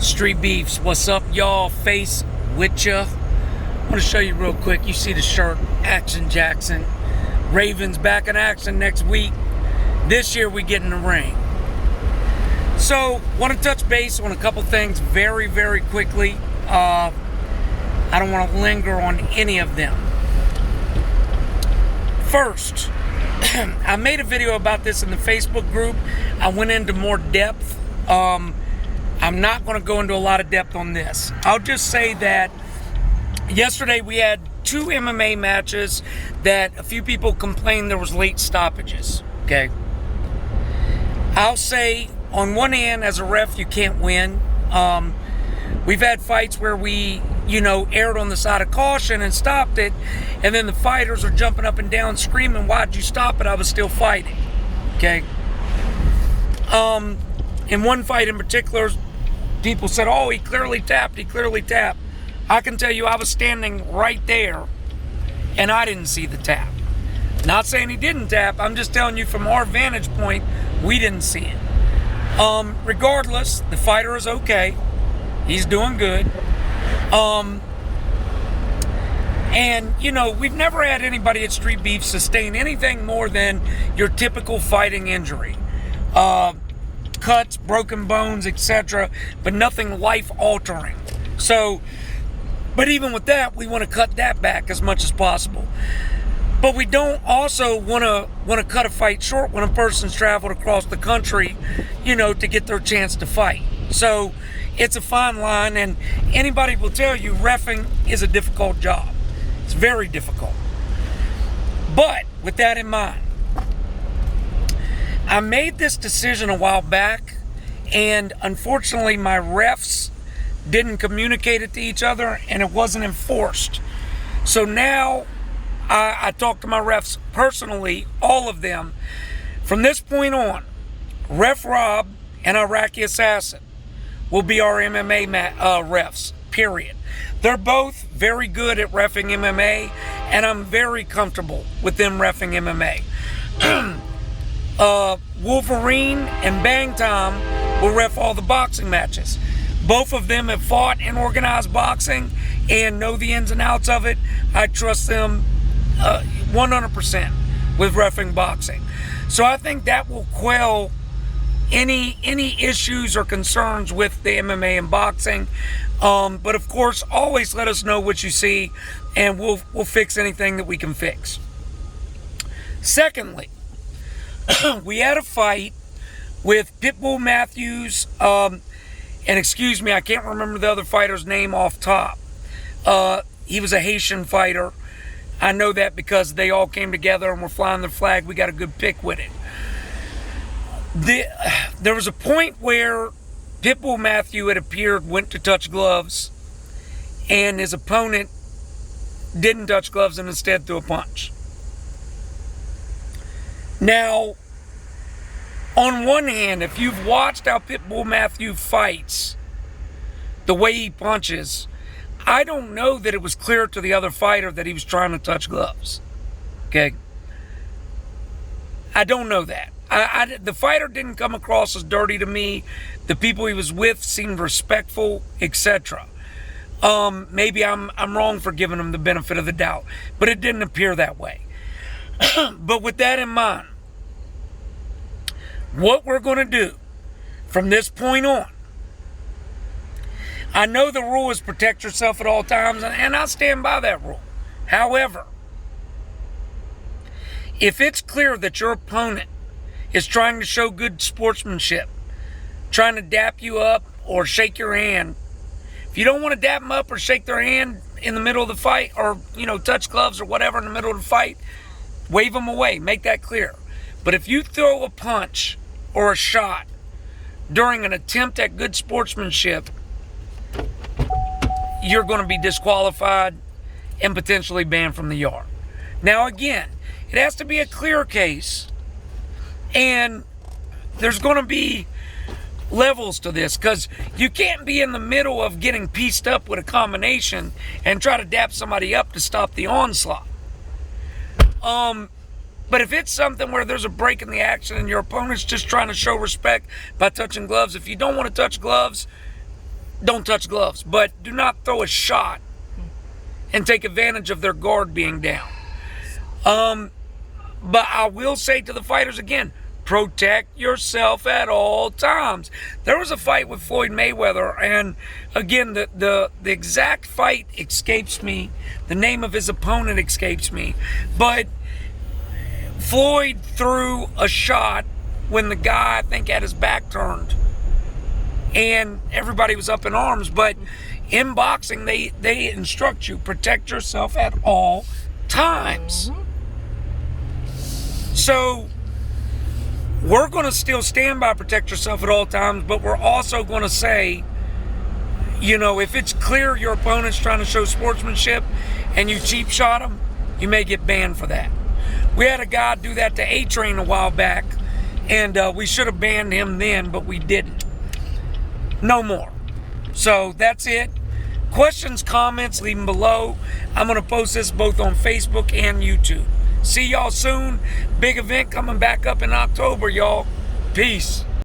Streetbeefs, what's up, y'all? Face with ya. I want to show you real quick. You see the shirt, Action Jackson. Ravens back in action next week. This year we get in the ring. So, want to touch base on a couple things very, very quickly. I don't want to linger on any of them. First, I made a video about this in the Facebook group. I went into more depth. I'm not going to go into a lot of depth on this. I'll just say that yesterday we had two MMA matches that a few people complained there was late stoppages. Okay. I'll say on one hand, as a ref, you can't win. We've had fights where we, erred on the side of caution and stopped it, and then the fighters are jumping up and down screaming, "Why'd you stop it? I was still fighting." Okay. In one fight in particular, people said, "Oh, he clearly tapped. He clearly tapped." I can tell you I was standing right there and I didn't see the tap. Not saying he didn't tap. I'm just telling you from our vantage point, we didn't see it. Regardless, the fighter is okay. He's doing good. And, we've never had anybody at Street Beef sustain anything more than your typical fighting injury. Cuts, broken bones, etc., but nothing life-altering. So, but even with that, we want to cut that back as much as possible. But we don't also want to cut a fight short when a person's traveled across the country, to get their chance to fight. So, it's a fine line, and anybody will tell you reffing is a difficult job. It's very difficult. But with that in mind, I made this decision a while back, and unfortunately my refs didn't communicate it to each other, and it wasn't enforced. So now I talked to my refs personally, all of them. From this point on, Ref Rob and Iraqi Assassin will be our MMA refs, period. They're both very good at reffing MMA, and I'm very comfortable with them reffing MMA. Wolverine and Bang Time will ref all the boxing matches. Both of them have fought in organized boxing and know the ins and outs of it. I trust them 100% with reffing boxing. So I think that will quell any issues or concerns with the MMA and boxing. But of course, always let us know what you see, and we'll fix anything that we can fix. Secondly, we had a fight with Pitbull Matthews, and excuse me, I can't remember the other fighter's name off top. He was a Haitian fighter. I know that because they all came together and were flying the flag. We got a good pick with it. There was a point where Pitbull Matthew, it appeared, went to touch gloves, and his opponent didn't touch gloves and instead threw a punch. Now, on one hand, if you've watched how Pitbull Matthew fights, the way he punches, I don't know that it was clear to the other fighter that he was trying to touch gloves. Okay? I don't know that. The fighter didn't come across as dirty to me. The people he was with seemed respectful, etc. Maybe I'm wrong for giving him the benefit of the doubt, but it didn't appear that way. But with that in mind, what we're going to do from this point on, I know the rule is protect yourself at all times, and I stand by that rule. However, if it's clear that your opponent is trying to show good sportsmanship, trying to dap you up or shake your hand, if you don't want to dap them up or shake their hand in the middle of the fight, or, touch gloves or whatever in the middle of the fight, wave them away, make that clear. But if you throw a punch or a shot during an attempt at good sportsmanship, you're going to be disqualified and potentially banned from the yard. Now again, it has to be a clear case, and there's going to be levels to this, because you can't be in the middle of getting pieced up with a combination and try to dap somebody up to stop the onslaught. But if it's something where there's a break in the action and your opponent's just trying to show respect by touching gloves, if you don't want to touch gloves, don't touch gloves, but do not throw a shot and take advantage of their guard being down. But I will say to the fighters again, protect yourself at all times. There was a fight with Floyd Mayweather, and again, the exact fight escapes me. The name of his opponent escapes me. But Floyd threw a shot when the guy, I think, had his back turned. And everybody was up in arms. But in boxing, they instruct you, protect yourself at all times. So we're going to still stand by protect yourself at all times, but we're also going to say, you know, if it's clear your opponent's trying to show sportsmanship and you cheap shot him, you may get banned for that. We had a guy do that to A-Train a while back, and we should have banned him then, but we didn't. No more. So that's it. Questions, comments, leave them below. I'm going to post this both on Facebook and YouTube. See y'all soon. Big event coming back up in October, y'all. Peace.